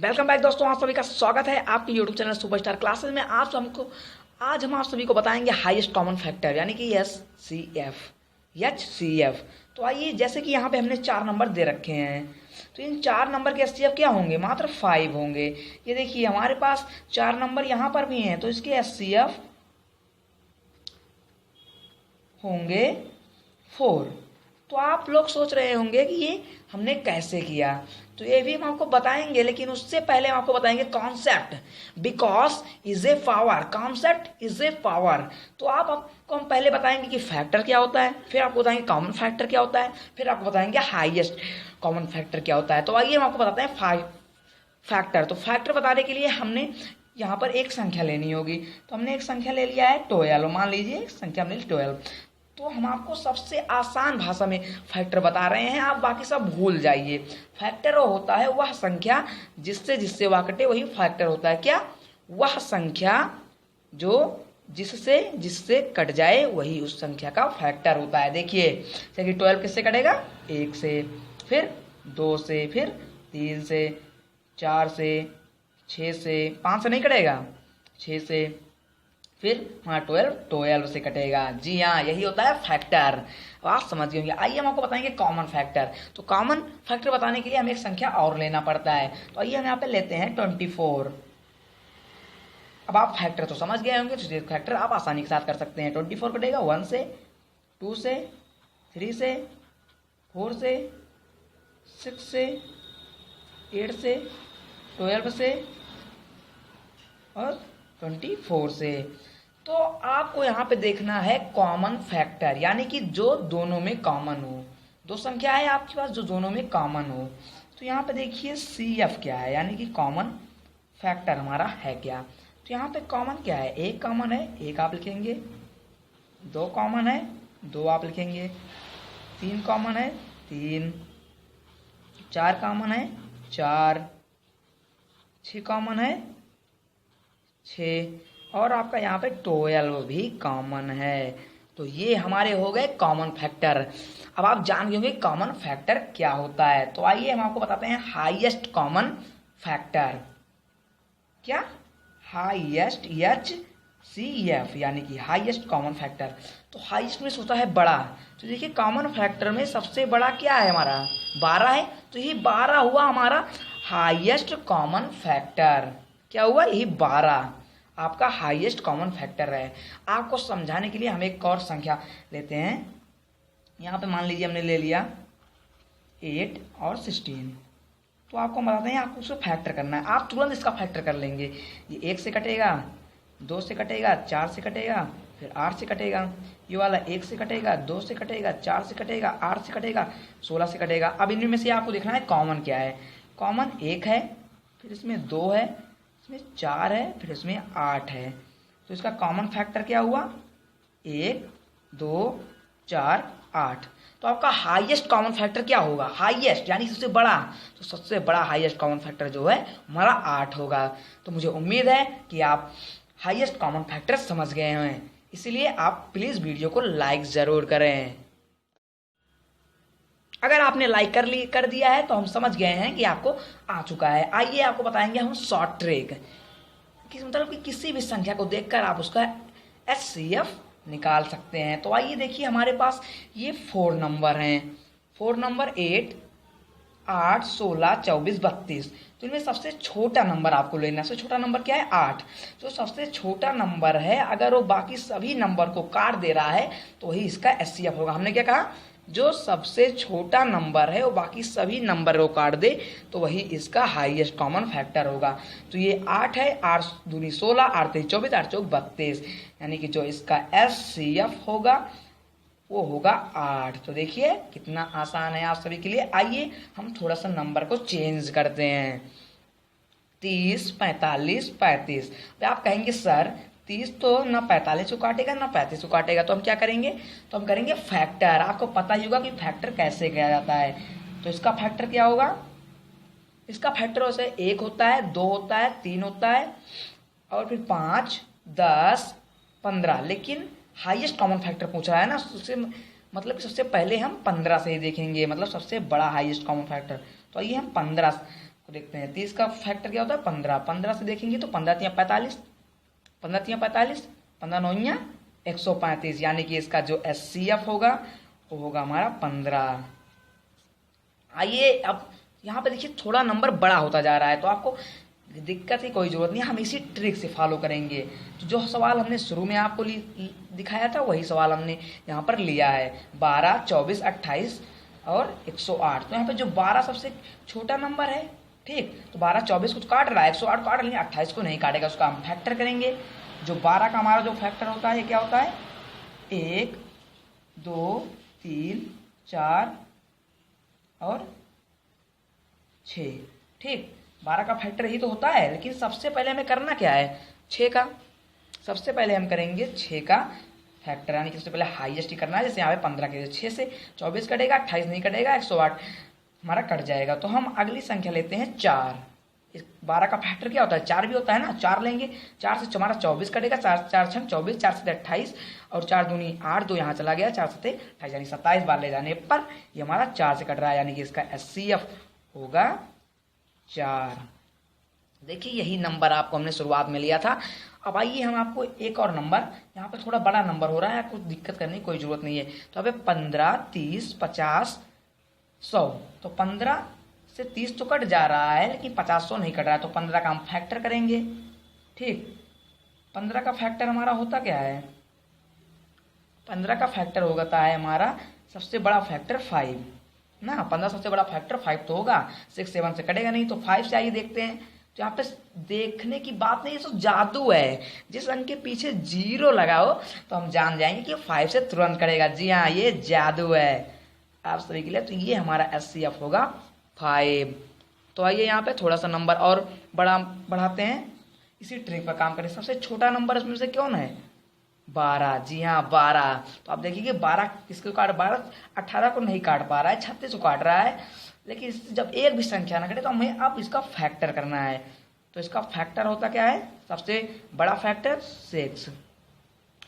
Welcome back दोस्तों, आप सभी का स्वागत है आपके यूट्यूब चैनल सुपरस्टार क्लासेस में। आज हम आप सभी को बताएंगे हाईएस्ट कॉमन फैक्टर यानी कि एच सी एफ। तो आइए, जैसे कि यहाँ पे हमने 4 नंबर दे रखे हैं, तो इन 4 नंबर के एचसीएफ क्या होंगे? मात्र 5 होंगे। ये देखिए हमारे पास 4 नंबर यहाँ पर भी हैं, तो इसके एचसीएफ होंगे 4। तो आप लोग सोच रहे होंगे कि ये हमने कैसे किया, तो ये भी हम आपको बताएंगे, लेकिन उससे पहले हम आपको बताएंगे concept. Because is a power, concept is a power. तो आपको हम पहले बताएंगे कि फैक्टर क्या होता है, फिर आपको बताएंगे कॉमन फैक्टर क्या होता है, फिर आपको बताएंगे हाईएस्ट कॉमन फैक्टर क्या होता है। तो आइए हम आपको बताते हैं फैक्टर। तो फैक्टर बताने के लिए हमने यहाँ पर एक संख्या लेनी होगी, तो हमने एक संख्या ले लिया है 12। मान लीजिए एक संख्या हमने 12। तो हम आपको सबसे आसान भाषा में फैक्टर बता रहे हैं, आप बाकी सब भूल जाइए। फैक्टर होता है वह संख्या जिससे जिससे वाह कटे वही फैक्टर होता है। क्या? वह संख्या जो जिससे जिससे कट जाए वही उस संख्या का फैक्टर होता है। देखिए जैसे कि 12 किससे कटेगा? 1 से, फिर 2 से, फिर 3 से, 4 से, 6 से, 5 से नहीं कटेगा, 6 से, फिर वहाँ 12 से कटेगा। जी हाँ, यही होता है फैक्टर। अब आप समझ गए होंगे। आइए हम आपको बताएंगे कॉमन फैक्टर। तो कॉमन फैक्टर बताने के लिए हमें एक संख्या और लेना पड़ता है, तो आइए हम यहाँ पे लेते हैं 24। अब आप फैक्टर तो समझ गए होंगे, तो फैक्टर आप आसानी के साथ कर सकते हैं। 24 कटेगा 1 से, 2 से, 3 से, 4 से, 6 से, 8 से, 12 से और 24 से। तो आपको यहाँ पे देखना है कॉमन फैक्टर, यानी कि जो दोनों में कॉमन हो। दो संख्या है आपके पास जो दोनों में कॉमन हो। तो यहाँ पे देखिए CF क्या है, यानी कि कॉमन फैक्टर हमारा है क्या। तो यहाँ पे कॉमन क्या है? एक कॉमन है, एक आप लिखेंगे। 2 कॉमन है, 2 आप लिखेंगे। 3 कॉमन है, 3। 4 कॉमन है, 4। 6 कॉमन है, 6। और आपका यहाँ पे 12 भी कॉमन है। तो ये हमारे हो गए कॉमन फैक्टर। अब आप जान गए होंगे कॉमन फैक्टर क्या होता है, तो आइए हम आपको बताते हैं हाईएस्ट कॉमन फैक्टर। क्या? हाईएस्ट HCF यानी कि हाईएस्ट कॉमन फैक्टर। तो हाईएस्ट में होता है बड़ा। तो देखिए कॉमन फैक्टर में सबसे बड़ा क्या है हमारा? 12 है। तो ये 12 हुआ हमारा हाईएस्ट कॉमन फैक्टर। क्या हुआ? यही 12 आपका हाईएस्ट कॉमन फैक्टर है। आपको समझाने के लिए हम एक और संख्या लेते हैं। यहाँ पे मान लीजिए हमने ले लिया 8 और 16। तो आपको बताते हैं आपको उसको फैक्टर करना है। आप तुरंत इसका फैक्टर कर लेंगे। ये 1 से कटेगा, 2 से कटेगा, 4 से कटेगा, फिर 8 से कटेगा। ये वाला 1 से कटेगा, 2 से कटेगा, 4 से कटेगा, 8 से कटेगा, 16 से कटेगा। अब इनमें से आपको देखना है कॉमन क्या है। कॉमन 1 है, फिर इसमें 2 है, इसमें 4 है, फिर इसमें 8 है। तो इसका कॉमन फैक्टर क्या हुआ? 1, 2, 4, 8। तो आपका हाईएस्ट कॉमन फैक्टर क्या होगा? हाईएस्ट यानी सबसे बड़ा। तो सबसे बड़ा हाईएस्ट कॉमन फैक्टर जो है हमारा 8 होगा। तो मुझे उम्मीद है कि आप हाईएस्ट कॉमन फैक्टर समझ गए हैं, इसलिए आप प्लीज वीडियो को लाइक जरूर करें। अगर आपने लाइक कर दिया है तो हम समझ गए हैं कि आपको आ चुका है। आइए आपको बताएंगे हम शॉर्ट ट्रिक, मतलब कि किसी भी संख्या को देखकर आप उसका HCF निकाल सकते हैं। तो आइए देखिए हमारे पास ये 4 नंबर हैं। 4 नंबर 8, 8, 16, 24, 32। तो इनमें सबसे छोटा नंबर आपको लेना है। सबसे छोटा नंबर क्या है? 8। जो सबसे छोटा नंबर है, अगर वो बाकी सभी नंबर को काट दे रहा है तो वही इसका HCF होगा। हमने क्या कहा? जो सबसे छोटा नंबर है वो बाकी सभी नंबर को काट दे तो वही इसका हाईएस्ट कॉमन फैक्टर होगा। तो ये 8 है, 8 दूनी 16, 8 तेईस 24, 8 चौक 32, यानी कि जो इसका HCF होगा वो होगा 8। तो देखिए कितना आसान है आप सभी के लिए। आइए हम थोड़ा सा नंबर को चेंज करते हैं। 30, 45, 35। आप कहेंगे सर 30 तो ना 45 को काटेगा ना 35 को काटेगा, तो हम क्या करेंगे? तो हम करेंगे फैक्टर। आपको पता ही होगा कि फैक्टर कैसे किया जाता है। तो इसका फैक्टर क्या होगा? इसका फैक्टर वैसे 1 होता है, 2 होता है, 3 होता है और फिर 5, 10, 15। लेकिन हाईएस्ट कॉमन फैक्टर पूछ रहा है ना, उससे मतलब सबसे पहले हम 15 से ही देखेंगे, मतलब सबसे बड़ा हाईएस्ट कॉमन फैक्टर। तो आइए हम 15 तो देखते हैं 30 का फैक्टर क्या होता है 15, 15 से देखेंगे तो 15 तियाँ 45, 15 तियाँ 45, 15 नौइयाँ 135, यानी कि इसका जो HCF होगा वो होगा हमारा 15। आइए अब यहाँ पे देखिए थोड़ा नंबर बड़ा होता जा रहा है, तो आपको दिक्कत की कोई ज़रूरत नहीं, हम इसी ट्रिक से फॉलो करेंगे। तो जो सवाल हमने शुरू में आपको दिखाया था वही सवाल हमने यहाँ पर लिया है, 12, 24, 28 और 108। तो यहाँ पे जो 12 सबसे छोटा नंबर है, ठीक, तो 12 24 कुछ काट रहा है, 108 काट लेंगे, 28 को नहीं काटेगा, उसका हम फैक्टर करेंगे। जो 12 का हमारा जो फैक्टर होता है ये क्या होता है 1, 2, 3, 4 और 6, ठीक। 12 का फैक्टर ही तो होता है, लेकिन सबसे पहले हमें करना क्या है 6 का। सबसे पहले हम करेंगे 6 का फैक्टर, यानी कि सबसे पहले हाईएस्ट ही करना है। जैसे यहाँ पे 15 के 6 से 24 कटेगा, 28 नहीं कटेगा, 108 हमारा कट जाएगा। तो हम अगली संख्या लेते हैं 4। इस 12 का फैक्टर क्या होता है 4 भी होता है ना, 4 लेंगे, 4 से हमारा 24 कटेगा, 4 4 6 24, 4 से 28 और 4 दूनी 8, 2 यहाँ चला गया, 4 से 28, यानी 27 बार ले जाने पर ये हमारा 4 से कट रहा है, यानी कि इसका HCF होगा 4। देखिए यही नंबर आपको हमने शुरुआत में लिया था। अब आइए हम आपको एक और नंबर, यहाँ पे थोड़ा बड़ा नंबर हो रहा है, कुछ दिक्कत करने की कोई ज़रूरत नहीं है। तो अब 15, 30, 50, 100, तो 15 से 30 तो कट जा रहा है, लेकिन 50 100 नहीं कट रहा है, तो 15 का हम फैक्टर करेंगे, ठीक। 15 का फैक्टर हमारा होता क्या है 15 का फैक्टर होता है हमारा सबसे बड़ा फैक्टर 5 ना। 15 सबसे बड़ा फैक्टर 5 तो होगा, 6 7 से कटेगा नहीं, तो 5 से आइए देखते हैं। तो यहाँ पे देखने की बात नहीं, ये सब जादू है। जिस अंक के पीछे 0 लगाओ तो हम जान जाएंगे कि 5 से तुरंत कटेगा। जी हाँ, ये जादू है आप सभी के लिए। तो ये हमारा HCF होगा 5। तो आइए यहाँ पे थोड़ा सा नंबर और बढ़ाते हैं, इसी ट्रिक पर काम करें। सबसे छोटा नंबर इसमें से कौन है 12। जी हाँ 12। तो आप देखिए 12 किसको काट 12 18 को नहीं काट पा रहा है, 36 को काट रहा है, लेकिन इससे जब एक भी संख्या ना कटे तो हमें अब इसका फैक्टर करना है। तो इसका फैक्टर होता क्या है सबसे बड़ा फैक्टर 6,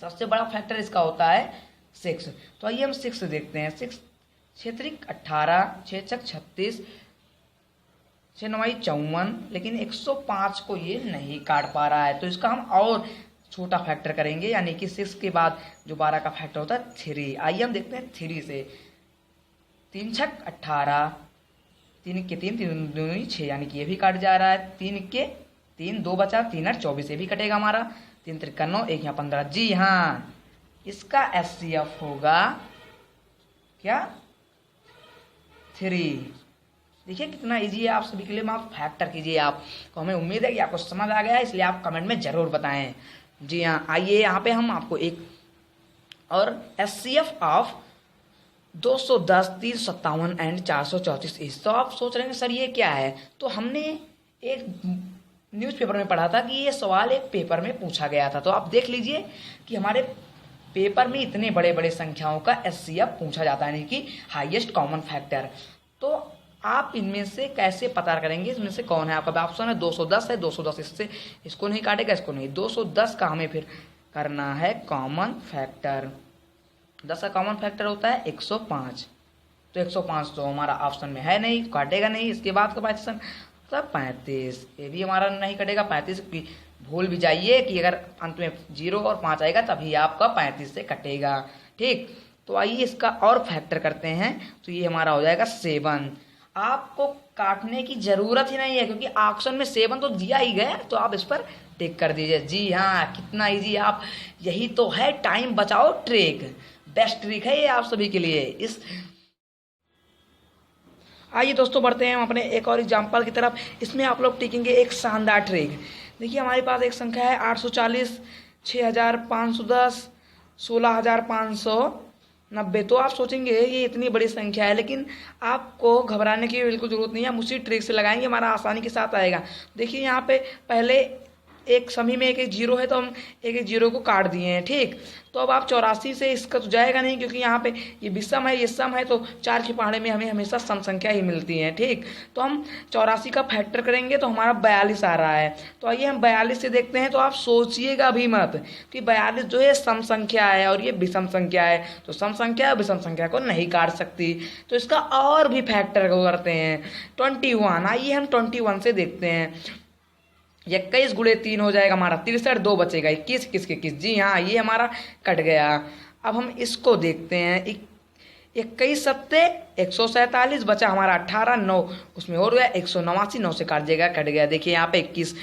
सबसे बड़ा फैक्टर इसका होता है 6। तो आइए हम 6 देखते हैं। 6 6 18, 6 6 36, 6 9 54, लेकिन 105 को ये नहीं काट पा रहा है, तो इसका हम और छोटा फैक्टर करेंगे, यानी कि 6 के बाद जो 12 का फैक्टर होता है 3। आइए हम देखते हैं 3 से। 3 6 18, 3 के 3 3 दूनी 6, यानी कि ये भी काट जा रहा है। 3 के 3 2 बचा, 3 8 24, ये भी कटेगा हमारा। 3 53, 1 यहाँ 15। जी हाँ, इसका HCF होगा क्या 3। देखिए कितना इजी है आप सभी के लिए। आप फैक्टर कीजिए, आप को हमें उम्मीद है कि आपको समझ आ गया है, इसलिए आप कमेंट में जरूर बताएं। जी हाँ, आइए यहाँ पे हम आपको एक और HCF ऑफ 210, 357 एंड 434 इस। तो आप सोच रहे हैं सर ये क्या है, तो हमने एक न्यूज़पेपर में पढ़ा था कि ये सवाल एक पेपर में पूछा गया था। तो आप देख लीजिए कि हमारे पेपर में इतने बड़े बड़े संख्याओं का HCF पूछा जाता है, यानी कि हाईएस्ट कॉमन फैक्टर। तो आप इनमें से कैसे पता करेंगे इसमें से कौन है आपका ऑप्शन है 210 है, 210 इससे इसको नहीं काटेगा, इसको नहीं। 210 का हमें फिर करना है कॉमन फैक्टर। 10 का कॉमन फैक्टर होता है 105, तो 105 तो हमारा ऑप्शन में है नहीं, काटेगा नहीं। इसके बाद का ऑप्शन होता है 35, ये भी हमारा नहीं कटेगा। 35 की भूल भी जाइए कि अगर अंत में 0 और 5 आएगा तभी आपका 35 से कटेगा, ठीक। तो आइए इसका और फैक्टर करते हैं, तो ये हमारा हो जाएगा 7। आपको काटने की जरूरत ही नहीं है, क्योंकि ऑप्शन में 7 तो दिया ही गया, तो आप इस पर टिक कर दीजिए। जी हाँ, कितना इजी आप, यही तो है टाइम बचाओ ट्रिक, बेस्ट ट्रिक है ये आप सभी के लिए। इस आइए दोस्तों बढ़ते हैं हम अपने एक और एग्जाम्पल की तरफ। इसमें आप लोग टिकेंगे एक शानदार ट्रिक। देखिए हमारे पास एक संख्या है 840, 6510, 16590। तो आप सोचेंगे ये इतनी बड़ी संख्या है, लेकिन आपको घबराने की बिल्कुल ज़रूरत नहीं है, हम उसी ट्रिक से लगाएंगे, हमारा आसानी के साथ आएगा। देखिए यहाँ पे पहले एक सभी में एक एक जीरो है तो हम एक एक जीरो को काट दिए हैं, ठीक। तो अब आप 84 से इसका तो जाएगा नहीं, क्योंकि यहाँ पे ये विषम है, ये सम है, तो 4 के पहाड़े में हमें हमेशा सम संख्या ही मिलती है, ठीक। तो हम 84 का फैक्टर करेंगे तो हमारा 42 आ रहा है। तो आइए हम 42 से देखते हैं। तो आप सोचिएगा भी मत कि 42 जो है सम संख्या है और ये विषम संख्या है, तो सम संख्या और विषम संख्या को नहीं काट सकती। तो इसका और भी फैक्टर को करते हैं 21। आइए हम 21 से देखते हैं। 21 गुणे 3 हो जाएगा हमारा 63, 2 बचेगा 21, 21 के 21। जी हाँ, ये हमारा कट गया। अब हम इसको देखते हैं। 21 सत्ते 147, बचा हमारा 18, 9 उसमें और गया 189, 9 से काट जाएगा, कट गया। देखिए यहाँ पे 21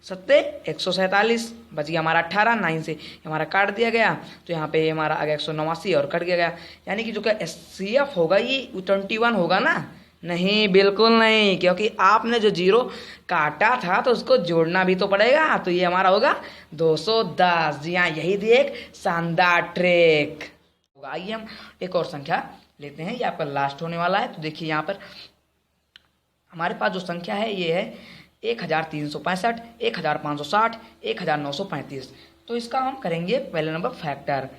सत्ते 147, बच गया हमारा 18, 9 से हमारा काट दिया गया। तो यहाँ पे हमारा आ गया 189 और कट गया। यानी कि जो क्या HCF होगा ये 21 होगा ना? नहीं, बिल्कुल नहीं, क्योंकि आपने जो जीरो काटा था तो उसको जोड़ना भी तो पड़ेगा। तो ये हमारा होगा 210। जी हाँ, यही थी एक शानदार ट्रिक होगा। आइए हम एक और संख्या लेते हैं, ये आपका लास्ट होने वाला है। तो देखिए यहाँ पर हमारे पास जो संख्या है ये है 1365, 1560, 1935। तो इसका हम करेंगे पहले नंबर फैक्टर।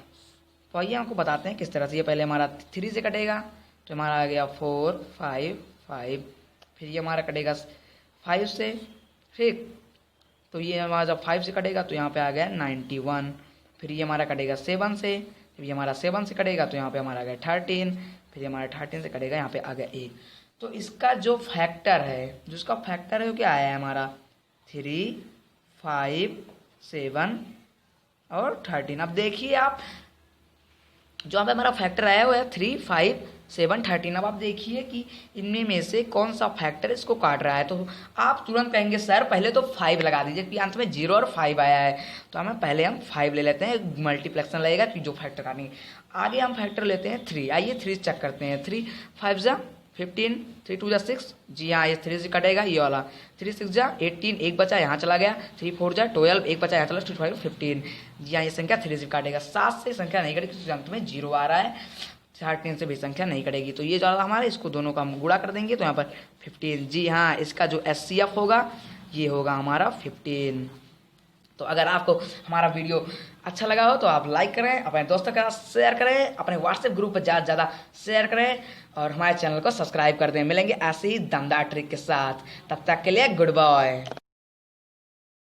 तो आइए आपको बताते हैं किस तरह से। ये पहले हमारा 3 से कटेगा, तो हमारा आ गया 4, 5, 5। फिर ये हमारा कटेगा 5 से, ठीक। तो ये हमारा जब 5 से कटेगा तो यहाँ पे आ गया 91। फिर ये हमारा कटेगा 7 से, फिर ये हमारा 7 से कटेगा तो यहाँ पे हमारा आ गया 13। फिर ये हमारा 13 से कटेगा, यहाँ पे आ गया 1। तो इसका जो फैक्टर है, जो इसका फैक्टर है वो क्या आया है हमारा 3, 5, 7 और 13। अब देखिए आप, जो यहाँ पे हमारा फैक्टर आया हुआ है 3, 5, 7, 13। अब आप देखिए कि इनमें में से कौन सा फैक्टर इसको काट रहा है। तो आप तुरंत कहेंगे सर पहले तो 5 लगा दीजिए, कि अंत में 0 और 5 आया है। तो हम पहले 5 ले लेते हैं, मल्टीप्लेक्शन लगेगा कि जो फैक्टर काटेंगे। आगे हम फैक्टर लेते हैं 3। आइए 3 चेक करते हैं। 3 5 जा 15, 3 2 जा 6। जी हाँ, ये 3 से कटेगा ये वाला। 3 6 जा 18, 1 बचा यहाँ चला गया। 3 4 जा 12, 1 बचा यहाँ चला 2 5 15। जी हाँ, ये संख्या 3 से काटेगा। 7 से संख्या नहीं कटेगी क्योंकि अंत में 0 आ रहा है। 13 से भी संख्या नहीं कटेगी। तो ये जो हमारा, इसको दोनों का हम गुणा कर देंगे तो यहाँ पर 15। जी हाँ, इसका जो HCF होगा ये होगा हमारा 15। तो अगर आपको हमारा वीडियो अच्छा लगा हो तो आप लाइक करें, अपने दोस्तों के साथ शेयर करें, अपने व्हाट्सएप ग्रुप पर ज़्यादा से ज़्यादा शेयर करें और हमारे चैनल को सब्सक्राइब कर दें। मिलेंगे ऐसे ही दमदार ट्रिक के साथ, तब तक के लिए गुड बाय।